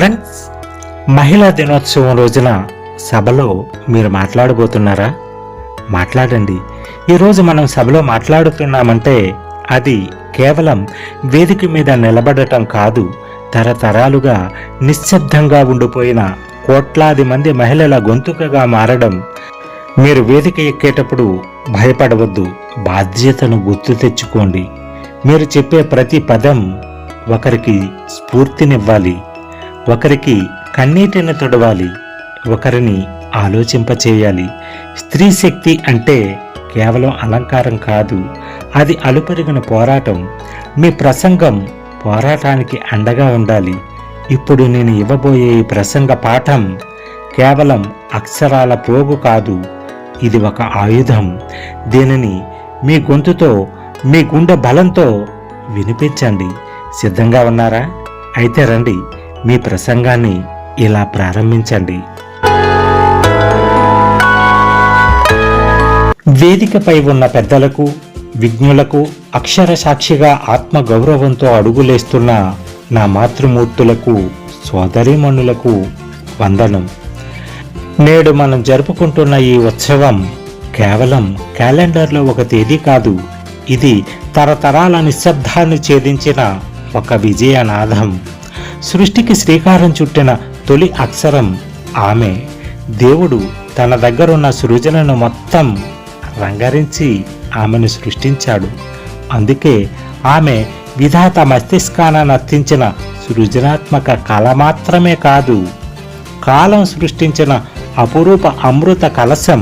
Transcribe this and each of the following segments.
Friends, మహిళా దినోత్సవం రోజున సభలో మీరు మాట్లాడబోతున్నారా? మాట్లాడండి. ఈరోజు మనం సభలో మాట్లాడుతున్నామంటే అది కేవలం వేదిక మీద నిలబడటం కాదు, తరతరాలుగా నిశ్శబ్దంగా ఉండిపోయిన కోట్లాది మంది మహిళల గొంతుకగా మారడం. మీరు వేదిక ఎక్కేటప్పుడు భయపడవద్దు, బాధ్యతను గుర్తు తెచ్చుకోండి. మీరు చెప్పే ప్రతి పదం ఒకరికి స్ఫూర్తినివ్వాలి, ఒకరికి కన్నీటిని తొడవాలి, ఒకరిని ఆలోచింపచేయాలి. స్త్రీ శక్తి అంటే కేవలం అలంకారం కాదు, అది అలుపెరిగిన పోరాటం. మీ ప్రసంగం పోరాటానికి అండగా ఉండాలి. ఇప్పుడు నేను ఇవ్వబోయే ఈ ప్రసంగ పాఠం కేవలం అక్షరాల పోగు కాదు, ఇది ఒక ఆయుధం. దీనిని మీ గొంతుతో, మీ గుండె బలంతో వినిపించండి. సిద్ధంగా ఉన్నారా? అయితే రండి, మీ ప్రసంగాన్ని ఇలా ప్రారంభించండి. వేదికపై ఉన్న పెద్దలకు, విజ్ఞులకు, అక్షర సాక్షిగా ఆత్మ గౌరవంతో అడుగులేస్తున్న నా మాతృమూర్తులకు, సోదరీమణులకు వందనం. నేడు మనం జరుపుకుంటున్న ఈ ఉత్సవం కేవలం క్యాలెండర్లో ఒక తేదీ కాదు, ఇది తరతరాల నిశ్శబ్దాన్ని ఛేదించిన ఒక విజయనాదం. సృష్టికి శ్రీకారం చుట్టిన తొలి అక్షరం ఆమె. దేవుడు తన దగ్గరున్న సృజనను మొత్తం రంగరించి ఆమెను సృష్టించాడు. అందుకే ఆమె విధాత మస్తిష్కాన నర్తించిన సృజనాత్మక కళ మాత్రమే కాదు, కాలం సృష్టించిన అపురూప అమృత కలశం.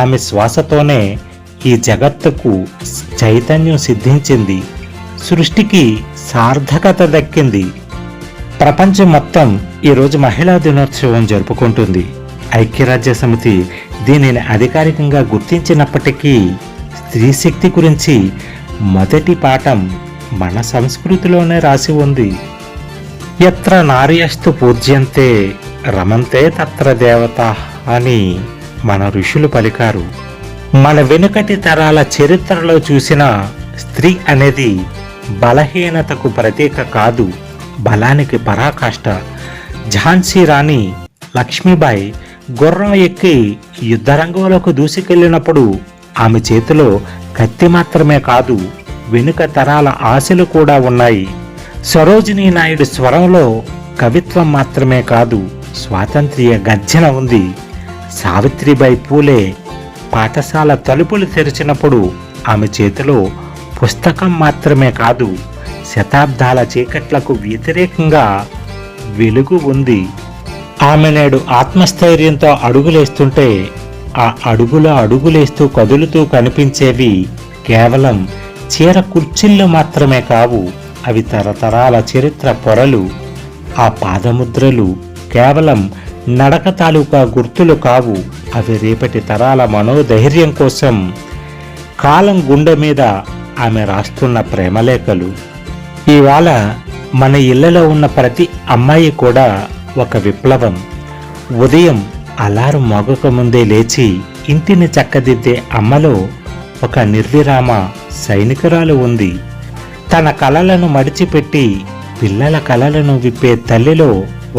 ఆమె శ్వాసతోనే ఈ జగత్తుకు చైతన్యం సిద్ధించింది, సృష్టికి సార్థకత దక్కింది. ప్రపంచం మొత్తం ఈరోజు మహిళా దినోత్సవం జరుపుకుంటుంది. ఐక్యరాజ్య సమితి దీనిని అధికారికంగా గుర్తించినప్పటికీ స్త్రీ శక్తి గురించి మొదటి పాఠం మన సంస్కృతిలోనే రాసి ఉంది. యత్ర నార్యస్తు పూజ్యంతే రమంతే తత్ర దేవత అని మన ఋషులు పలికారు. మన వెనుకటి తరాల చరిత్రలో చూసిన స్త్రీ అనేది బలహీనతకు ప్రతీక కాదు, బలానికి పరాకాష్ట. ఝాన్సీ రాణి లక్ష్మీబాయి గుర్రం ఎక్కి యుద్ధరంగంలోకి దూసుకెళ్లినప్పుడు ఆమె చేతిలో కత్తి మాత్రమే కాదు, వెనుక తరాల ఆశలు కూడా ఉన్నాయి. సరోజినీ నాయుడు స్వరంలో కవిత్వం మాత్రమే కాదు, స్వాతంత్ర్య గర్జన ఉంది. సావిత్రిబాయి పూలే పాఠశాల తలుపులు తెరిచినప్పుడు ఆమె చేతిలో పుస్తకం మాత్రమే కాదు, శతాబ్దాల చీకట్లకు వ్యతిరేకంగా వెలుగు ఉంది. ఆమె నేడు ఆత్మస్థైర్యంతో అడుగులేస్తుంటే ఆ అడుగులేస్తూ కదులుతూ కనిపించేవి కేవలం చీర కుర్చీళ్ళు మాత్రమే కావు, అవి తరతరాల చరిత్ర పొరలు. ఆ పాదముద్రలు కేవలం నడక తాలూకా గుర్తులు కావు, అవి రేపటి తరాల మనోధైర్యం కోసం కాలం గుండె మీద ఆమె రాస్తున్న ప్రేమలేఖలు. ఇవాళ మన ఇళ్లలో ఉన్న ప్రతి అమ్మాయి కూడా ఒక విప్లవం. ఉదయం అలారం మోగక ముందే లేచి ఇంటిని చక్కదిద్దే అమ్మలో ఒక నిర్విరామ సైనికురాలు ఉంది. తన కలలను మడిచిపెట్టి పిల్లల కలలను విప్పే తల్లిలో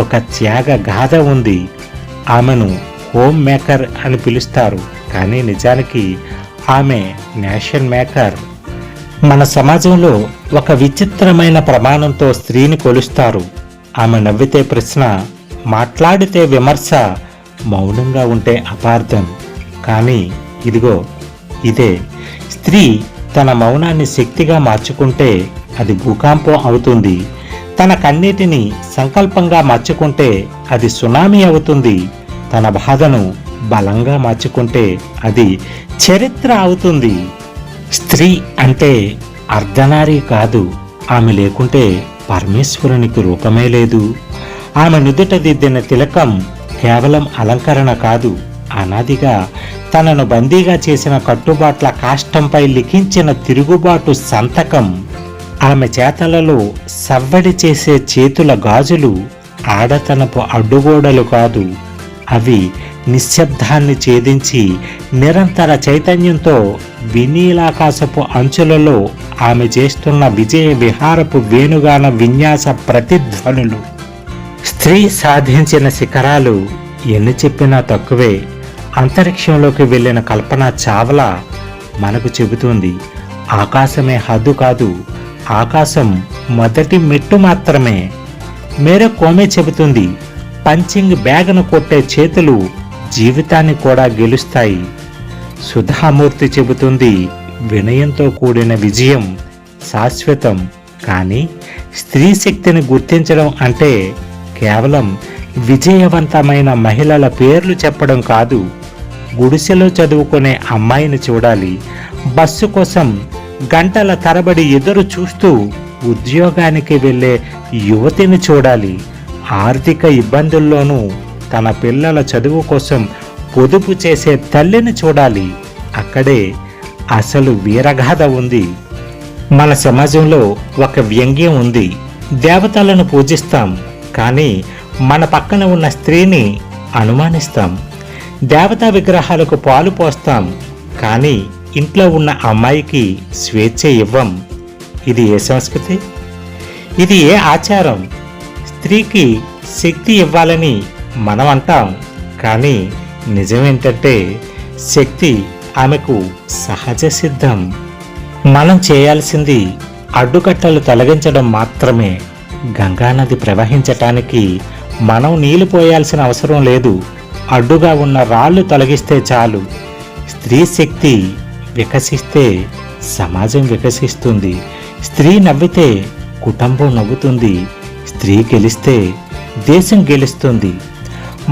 ఒక త్యాగ గాథ ఉంది. ఆమెను హోమ్ మేకర్ అని పిలుస్తారు, కానీ నిజానికి ఆమె నేషన్ మేకర్. మన సమాజంలో ఒక విచిత్రమైన ప్రమాణంతో స్త్రీని కొలుస్తారు. ఆమె నవ్వితే ప్రశ్న, మాట్లాడితే విమర్శ, మౌనంగా ఉంటే అపార్థం. కానీ ఇదిగో ఇదే స్త్రీ తన మౌనాన్ని శక్తిగా మార్చుకుంటే అది భూకంపం అవుతుంది. తన కన్నీటిని సంకల్పంగా మార్చుకుంటే అది సునామీ అవుతుంది. తన బాధను బలంగా మార్చుకుంటే అది చరిత్ర అవుతుంది. స్త్రీ అంటే అర్ధనారి కాదు, ఆమె లేకుంటే పరమేశ్వరునికి రూపమే లేదు. ఆమె నుదుట దిద్దిన తిలకం కేవలం అలంకరణ కాదు, అనాదిగా తనను బందీగా చేసిన కట్టుబాట్ల కాష్టంపై లిఖించిన తిరుగుబాటు సంతకం. ఆమె చేతలలో సవ్వడి చేసే చేతుల గాజులు ఆడతనపు అడ్డుగోడలు కాదు, అవి నిశ్శబ్దాన్ని ఛేదించి నిరంతర చైతన్యంతో వినీలాకాశపు అంచులలో ఆమె చేస్తున్న విజయ విహారపు వేణుగాన విన్యాస ప్రతిధ్వనులు. స్త్రీ సాధించిన శిఖరాలు ఎన్ని చెప్పినా తక్కువే. అంతరిక్షంలోకి వెళ్ళిన కల్పన చావ్లా మనకు చెబుతుంది, ఆకాశమే హద్దు కాదు, ఆకాశం మొదటి మెట్టు మాత్రమే. మేరే కోమే చెబుతుంది, పంచింగ్ బ్యాగ్ను కొట్టే చేతులు జీవితాన్ని కూడా గెలుస్తాయి. సుధామూర్తి చెబుతుంది, వినయంతో కూడిన విజయం శాశ్వతం. కానీ స్త్రీ శక్తిని గుర్తించడం అంటే కేవలం విజయవంతమైన మహిళల పేర్లు చెప్పడం కాదు. గుడిసెలో చదువుకునే అమ్మాయిని చూడాలి, బస్సు కోసం గంటల తరబడి ఎదురు చూస్తూ ఉద్యోగానికి వెళ్ళే యువతిని చూడాలి, ఆర్థిక ఇబ్బందుల్లోనూ తన పిల్లల చదువు కోసం పొదుపు చేసే తల్లిని చూడాలి. అక్కడే అసలు వీరగాథ ఉంది. మన సమాజంలో ఒక వ్యంగ్యం ఉంది, దేవతలను పూజిస్తాం కానీ మన పక్కన ఉన్న స్త్రీని అనుమానిస్తాం. దేవతా విగ్రహాలకు పాలు పోస్తాం కానీ ఇంట్లో ఉన్న అమ్మాయికి స్వేచ్ఛ ఇవ్వం. ఇది ఏ సంస్కృతి? ఇది ఏ ఆచారం? స్త్రీకి శక్తి ఇవ్వాలని మనం అంటాం కానీ నిజమేంటంటే శక్తి ఆమెకు సహజ సిద్ధం. మనం చేయాల్సింది అడ్డుకట్టలు తొలగించడం మాత్రమే. గంగానది ప్రవహించటానికి మనం నీళ్లు పోయాల్సిన అవసరం లేదు, అడ్డుగా ఉన్న రాళ్ళు తొలగిస్తే చాలు. స్త్రీ శక్తి వికసిస్తే సమాజం వికసిస్తుంది. స్త్రీ నవ్వితే కుటుంబం నవ్వుతుంది. స్త్రీ గెలిస్తే దేశం గెలుస్తుంది.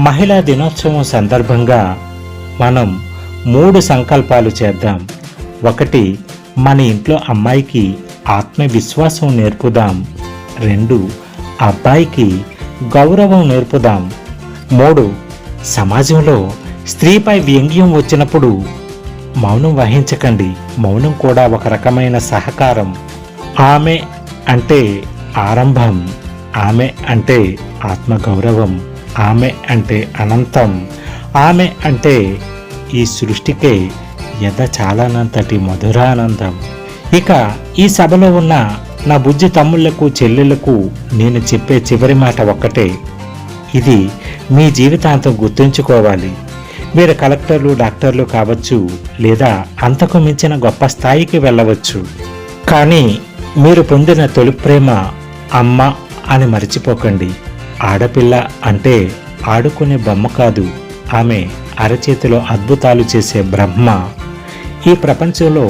మహిళా దినోత్సవం సందర్భంగా మనం 3 సంకల్పాలు చేద్దాం. 1, మన ఇంట్లో అమ్మాయికి ఆత్మవిశ్వాసం నేర్పుదాం. 2, అబ్బాయికి గౌరవం నేర్పుదాం. 3, సమాజంలో స్త్రీపై వ్యంగ్యం వచ్చినప్పుడు మౌనం వహించకండి. మౌనం కూడా ఒక రకమైన సహకారం. ఆమె అంటే ఆరంభం, ఆమె అంటే ఆత్మగౌరవం, ఆమె అంటే అనంతం, ఆమె అంటే ఈ సృష్టికే చాలానంతటి మధురానందం. ఇక ఈ సభలో ఉన్న నా బుజ్జి తమ్ముళ్లకు చెల్లెళ్లకు నేను చెప్పే చివరి మాట ఒక్కటే, ఇది మీ జీవితాంతం గుర్తుంచుకోవాలి. మీరు కలెక్టర్లు, డాక్టర్లు కావచ్చు, లేదా అంతకు మించిన గొప్ప స్థాయికి వెళ్ళవచ్చు. కానీ మీరు పొందిన తొలి ప్రేమ అమ్మ అని మర్చిపోకండి. ఆడపిల్ల అంటే ఆడుకునే బొమ్మ కాదు, ఆమె అరచేతిలో అద్భుతాలు చేసే బ్రహ్మ. ఈ ప్రపంచంలో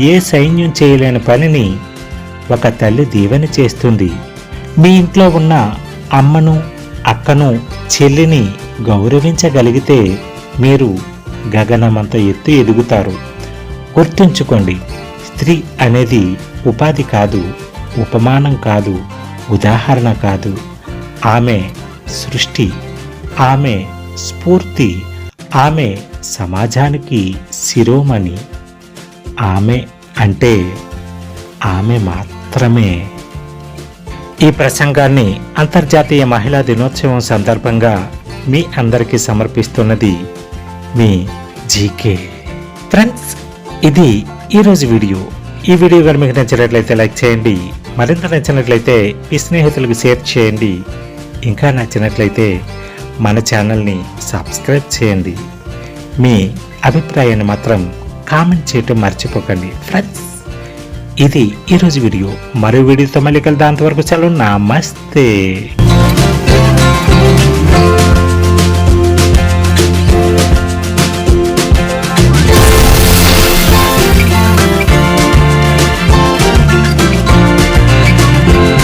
ఏ సైన్యం చేయలేని పనిని ఒక తల్లి దీవెన చేస్తుంది. మీ ఇంట్లో ఉన్న అమ్మను, అక్కను, చెల్లిని గౌరవించగలిగితే మీరు గగనమంత ఎత్తు ఎదుగుతారు. గుర్తుంచుకోండి, స్త్రీ అనేది ఉపాధి కాదు, ఉపమానం కాదు, ఉదాహరణ కాదు. ఆమె సృష్టి, ఆమె స్ఫూర్తి, ఆమె సమాజానికి శిరోమణి. ఆమె అంటే ఆమె మాత్రమే. ఈ ప్రసంగాన్ని అంతర్జాతీయ మహిళా దినోత్సవం సందర్భంగా మీ అందరికీ సమర్పిస్తున్నది మీ జీకే. ఫ్రెండ్స్, ఇది ఈరోజు వీడియో. ఈ వీడియో కనుక మీకు నచ్చినట్లయితే లైక్ చేయండి, మరింత నచ్చినట్లయితే మీ స్నేహితులకు షేర్ చేయండి, ఇంకా నచ్చినట్లయితే మన ఛానల్ని సబ్స్క్రైబ్ చేయండి. మీ అభిప్రాయాన్ని మాత్రం కామెంట్ చేయటం మర్చిపోకండి. ఫ్రెండ్స్, ఇది ఈరోజు వీడియో. మరో వీడియోతో మళ్ళీ కలుద్దాం. అంతవరకు సెలవు. నమస్తే.